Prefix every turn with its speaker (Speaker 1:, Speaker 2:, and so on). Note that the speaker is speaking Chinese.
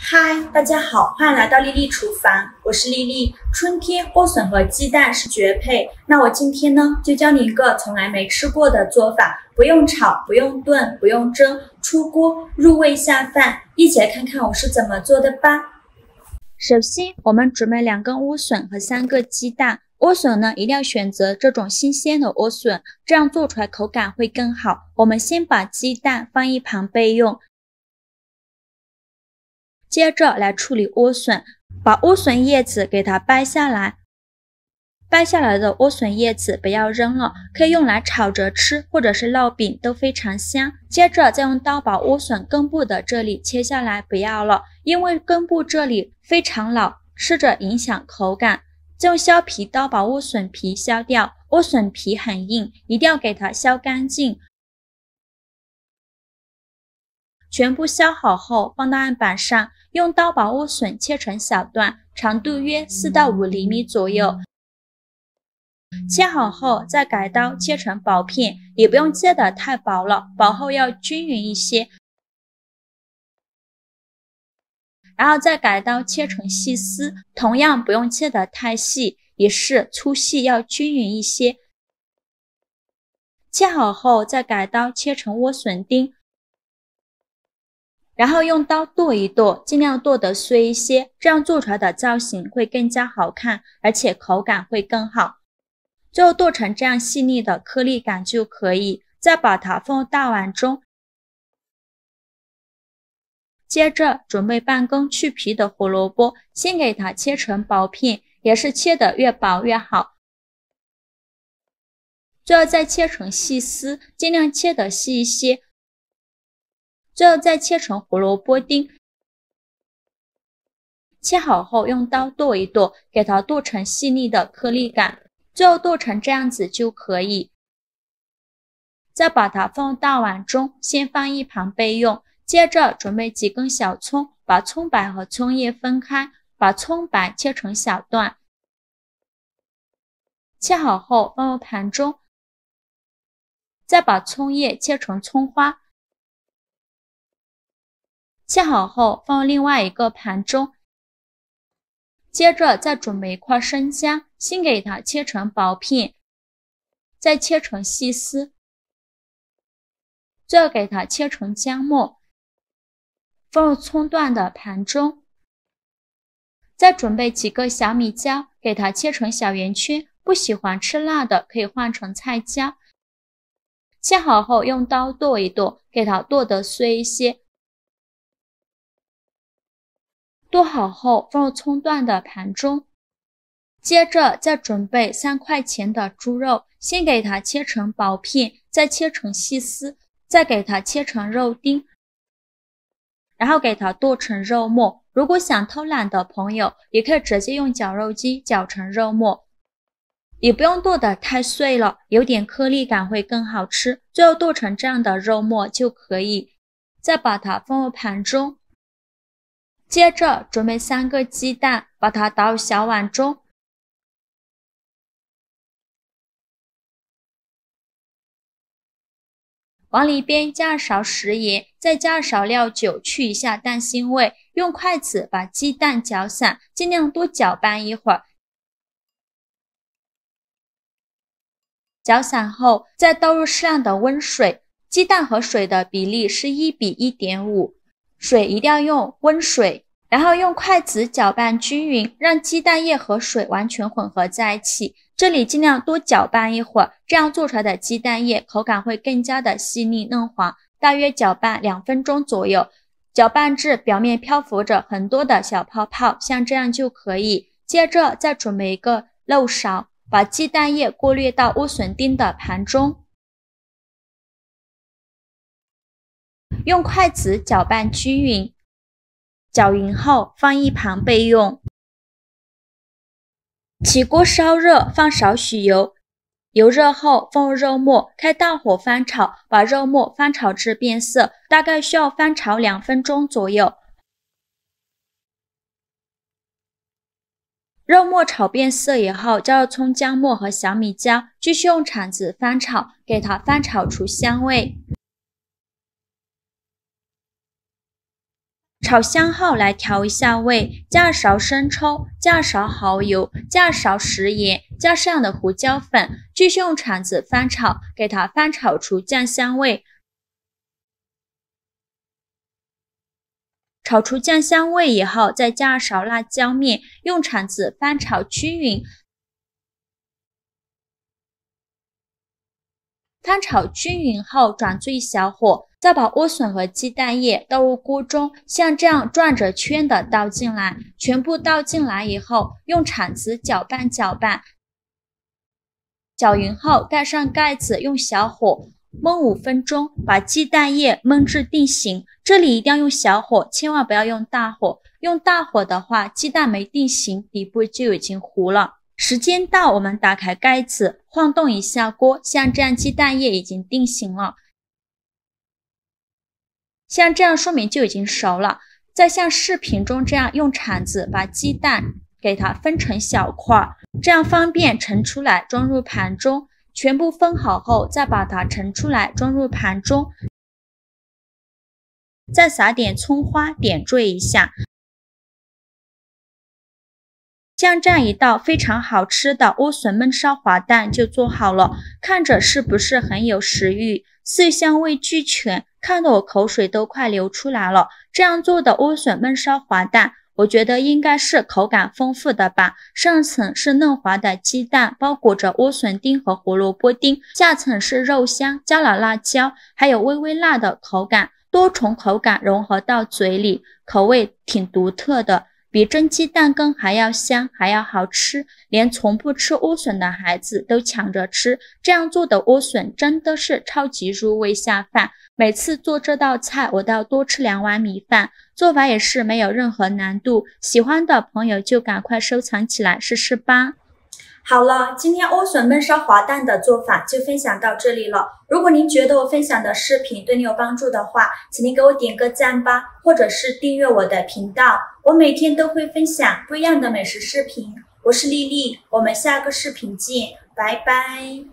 Speaker 1: 嗨，大家好，欢迎来到丽丽厨房，我是丽丽。春天莴笋和鸡蛋是绝配，那我今天呢就教你一个从来没吃过的做法，不用炒，不用炖，不用蒸，出锅入味下饭，一起来看看我是怎么做的吧。首先，我们准备2根莴笋和3个鸡蛋。莴笋呢，一定要选择这种新鲜的莴笋，这样做出来口感会更好。我们先把鸡蛋放一旁备用。接着来处理莴笋，把莴笋叶子给它掰下来，掰下来的莴笋叶子不要扔了，可以用来炒着吃，或者是烙饼都非常香。接着再用刀把莴笋根部的这里切下来，不要了，因为根部这里非常老，吃着影响口感。再用削皮刀把莴笋皮削掉，莴笋皮很硬，一定要给它削干净。全部削好后放到案板上，用刀把莴笋切成小段，长度约4到5厘米左右。切好后再改刀切成薄片，也不用切得太薄了，薄后要均匀一些。然后再改刀切成细丝，同样不用切得太细，也是粗细要均匀一些。切好后再改刀切成莴笋丁。然后用刀剁一剁，尽量剁得碎一些，这样做出来的造型会更加好看，而且口感会更好。最后剁成这样细腻的颗粒感就可以，再把它放入大碗中。接着准备半根去皮的胡萝卜，先给它切成薄片，也是切得越薄越好。最后再切成细丝，尽量切得细一些。最后再切成胡萝卜丁，切好后用刀剁一剁，给它剁成细腻的颗粒感，最后剁成这样子就可以。再把它放入大碗中，先放一旁备用。接着准备几根小葱，把葱白和葱叶分开，把葱白切成小段。切好后放入盘中，再把葱叶切成葱花。切好后放入另外一个盘中，接着再准备1块生姜，先给它切成薄片，再切成细丝，最后给它切成姜末，放入葱段的盘中。再准备几个小米椒，给它切成小圆圈，不喜欢吃辣的可以换成菜椒。切好后用刀剁一剁，给它剁得碎一些。剁好后放入葱段的盘中，接着再准备3块钱的猪肉，先给它切成薄片，再切成细丝，再给它切成肉丁，然后给它剁成肉末。如果想偷懒的朋友，也可以直接用绞肉机绞成肉末，也不用剁得太碎了，有点颗粒感会更好吃。最后剁成这样的肉末就可以，再把它放入盘中。接着准备3个鸡蛋，把它倒入小碗中，往里边加2勺食盐，再加2勺料酒去一下蛋腥味，用筷子把鸡蛋搅散，尽量多搅拌一会儿。搅散后再倒入适量的温水，鸡蛋和水的比例是1比1.5，水一定要用温水。然后用筷子搅拌均匀，让鸡蛋液和水完全混合在一起。这里尽量多搅拌一会儿，这样做出来的鸡蛋液口感会更加的细腻嫩滑。大约搅拌2分钟左右，搅拌至表面漂浮着很多的小泡泡，像这样就可以。接着再准备一个漏勺，把鸡蛋液过滤到莴笋丁的盘中，用筷子搅拌均匀。搅匀后放一旁备用。起锅烧热，放少许油，油热后放入肉末，开大火翻炒，把肉末翻炒至变色，大概需要翻炒2分钟左右。肉末炒变色以后，加入葱姜末和小米椒，继续用铲子翻炒，给它翻炒出香味。炒香后来调一下味，加1勺生抽，加1勺蚝油，加1勺食盐，加适量的胡椒粉，继续用铲子翻炒，给它翻炒出酱香味。炒出酱香味以后，再加2勺辣椒面，用铲子翻炒均匀。翻炒均匀后，转最小火，再把莴笋和鸡蛋液倒入锅中，像这样转着圈的倒进来。全部倒进来以后，用铲子搅拌搅拌。搅匀后，盖上盖子，用小火焖5分钟，把鸡蛋液焖至定型。这里一定要用小火，千万不要用大火。用大火的话，鸡蛋没定型，底部就已经糊了。时间到，我们打开盖子，晃动一下锅，像这样鸡蛋液已经定型了。像这样说明就已经熟了。再像视频中这样用铲子把鸡蛋给它分成小块，这样方便盛出来装入盘中。全部分好后，再把它盛出来装入盘中，再撒点葱花点缀一下。像这样一道非常好吃的莴笋焖烧滑蛋就做好了，看着是不是很有食欲？色香味俱全，看得我口水都快流出来了。这样做的莴笋焖烧滑蛋，我觉得应该是口感丰富的吧。上层是嫩滑的鸡蛋，包裹着莴笋丁和胡萝卜丁，下层是肉香，加了辣椒，还有微微辣的口感，多重口感融合到嘴里，口味挺独特的。比蒸鸡蛋羹还要香，还要好吃，连从不吃莴笋的孩子都抢着吃。这样做的莴笋真的是超级入味下饭，每次做这道菜我都要多吃2碗米饭。做法也是没有任何难度，喜欢的朋友就赶快收藏起来试试吧。好了，今天莴笋焖烧滑蛋的做法就分享到这里了。如果您觉得我分享的视频对你有帮助的话，请您给我点个赞吧，或者是订阅我的频道。我每天都会分享不一样的美食视频。我是丽丽，我们下个视频见，拜拜。